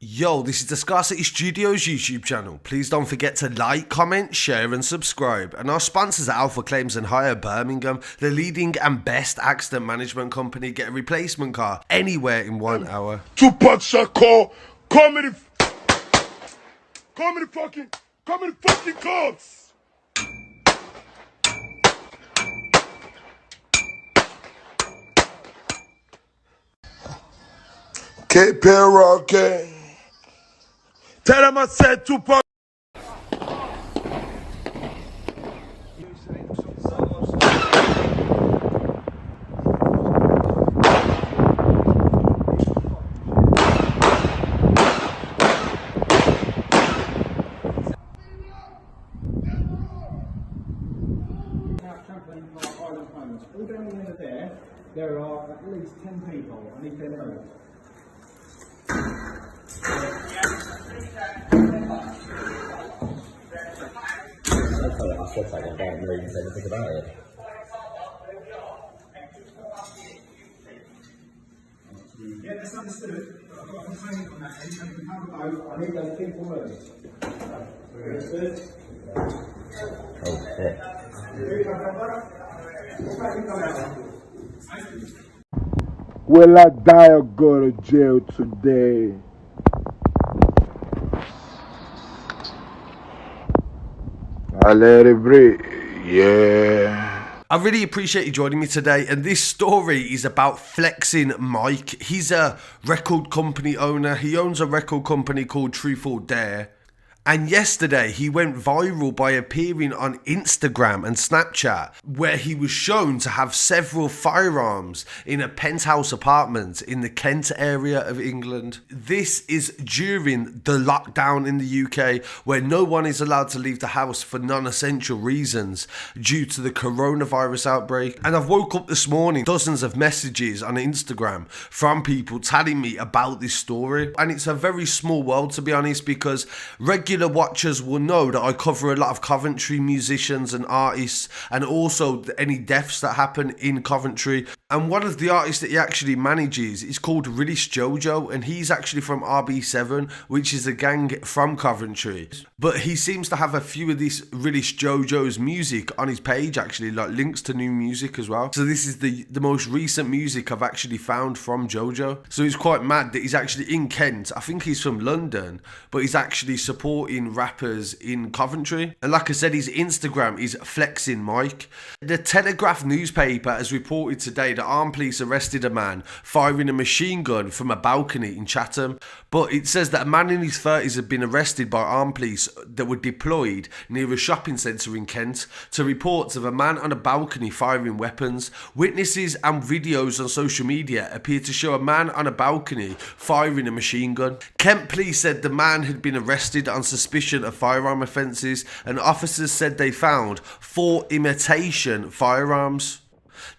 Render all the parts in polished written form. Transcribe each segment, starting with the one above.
Yo, this is the Scarcity Studios YouTube channel. Please don't forget to like, comment, share and subscribe. And our sponsors are Alpha Claims and Hire Birmingham, the leading and best accident management company. Get a replacement car anywhere in 1 hour. Tupac Shakur, call me the fucking cops. K-Peroke. Tell them I said Tupac. Trampoline Park Island Homes. All down the end of there are at least 10 people. I need their names. I said something about me and said anything about it. Yeah, that's understood. But I've got a complaint on that end, and if you have a vote, I need those people moving. Understood? Oh, shit. Will I die or go to jail today? I let it breathe, yeah. I really appreciate you joining me today, and this story is about Flexing Mike. He's a record company owner. He owns a record company called Truth or Dare. And yesterday he went viral by appearing on Instagram and Snapchat, where he was shown to have several firearms in a penthouse apartment in the Kent area of England. This is during the lockdown in the UK, where no one is allowed to leave the house for non-essential reasons due to the coronavirus outbreak. And I've woke up this morning, dozens of messages on Instagram from people telling me about this story. And it's a very small world, to be honest, because regular watchers will know that I cover a lot of Coventry musicians and artists, and also any deaths that happen in Coventry. And one of the artists that he actually manages is called Rillis Jojo, and he's actually from RB7, which is a gang from Coventry. But he seems to have a few of this Rillis Jojo's music on his page, actually, like links to new music as well. So this is the most recent music I've actually found from Jojo. So it's quite mad that he's actually in Kent. I think he's from London, but he's actually supporting rappers in Coventry. And like I said, his Instagram is Flexing Mike. The Telegraph newspaper has reported today that armed police arrested a man firing a machine gun from a balcony in Chatham. But it says that a man in his 30s had been arrested by armed police that were deployed near a shopping centre in Kent to reports of a man on a balcony firing weapons. Witnesses and videos on social media appear to show a man on a balcony firing a machine gun. Kent police said the man had been arrested on suspicion of firearm offences, and officers said they found 4 imitation firearms.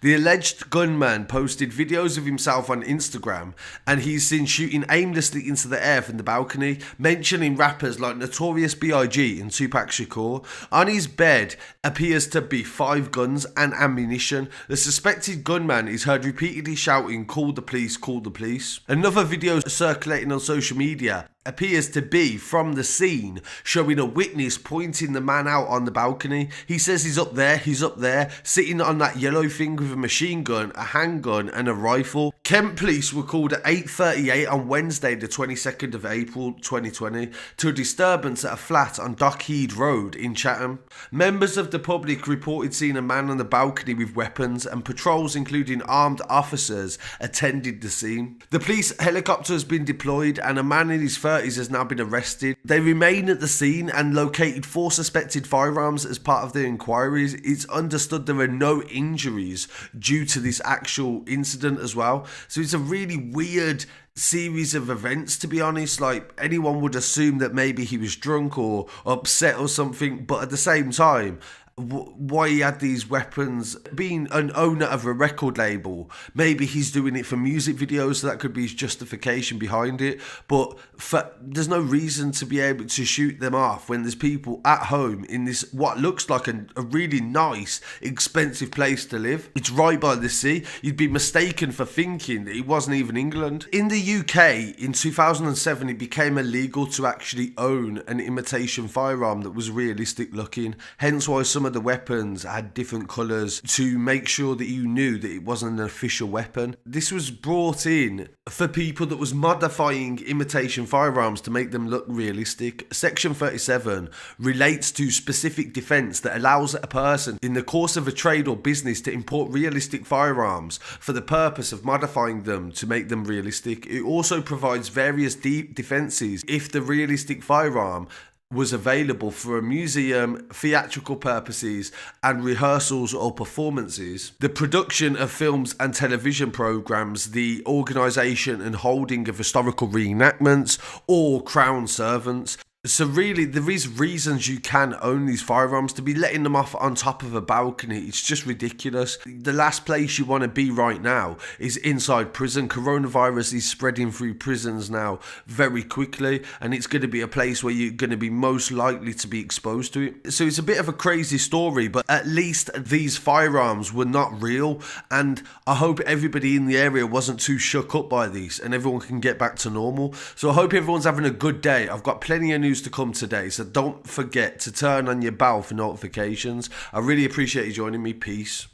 The alleged gunman posted videos of himself on Instagram, and he's seen shooting aimlessly into the air from the balcony, mentioning rappers like Notorious B.I.G. and Tupac Shakur. On his bed appears to be 5 guns and ammunition. The suspected gunman is heard repeatedly shouting, "Call the police, call the police." Another video circulating on social media appears to be from the scene, showing a witness pointing the man out on the balcony. He says he's up there, sitting on that yellow thing with a machine gun, a handgun and a rifle. Kent police were called at 8:38 on Wednesday the 22nd of April 2020 to a disturbance at a flat on Dockhead Road in Chatham. Members of the public reported seeing a man on the balcony with weapons, and patrols including armed officers attended the scene. The police helicopter has been deployed, and a man in his 30s has now been arrested. They remain at the scene and located 4 suspected firearms as part of their inquiries. It's understood there are no injuries due to this actual incident as well. So it's a really weird series of events, to be honest. Like, anyone would assume that maybe he was drunk or upset or something, but at the same time, why he had these weapons. Being an owner of a record label, maybe he's doing it for music videos, so that could be his justification behind it. But there's no reason to be able to shoot them off when there's people at home in this, what looks like a really nice, expensive place to live. It's right by the sea. You'd be mistaken for thinking that it wasn't even England. In the UK, in 2007, it became illegal to actually own an imitation firearm that was realistic looking. Hence why some of the weapons had different colours, to make sure that you knew that it wasn't an official weapon. This was brought in for people that was modifying imitation firearms to make them look realistic. Section 37 relates to specific defence that allows a person in the course of a trade or business to import realistic firearms for the purpose of modifying them to make them realistic. It also provides various defences if the realistic firearm was available for a museum, theatrical purposes, and rehearsals or performances, the production of films and television programs, the organisation and holding of historical reenactments, or crown servants. So really, there is reasons you can own these firearms. To be letting them off on top of a balcony, it's just ridiculous. The last place you want to be right now is inside prison. Coronavirus is spreading through prisons now very quickly, and it's going to be a place where you're going to be most likely to be exposed to it. So it's a bit of a crazy story, but at least these firearms were not real, and I hope everybody in the area wasn't too shook up by these and everyone can get back to normal. So I hope everyone's having a good day. I've got plenty of news to come today, so don't forget to turn on your bell for notifications. I really appreciate you joining me. Peace.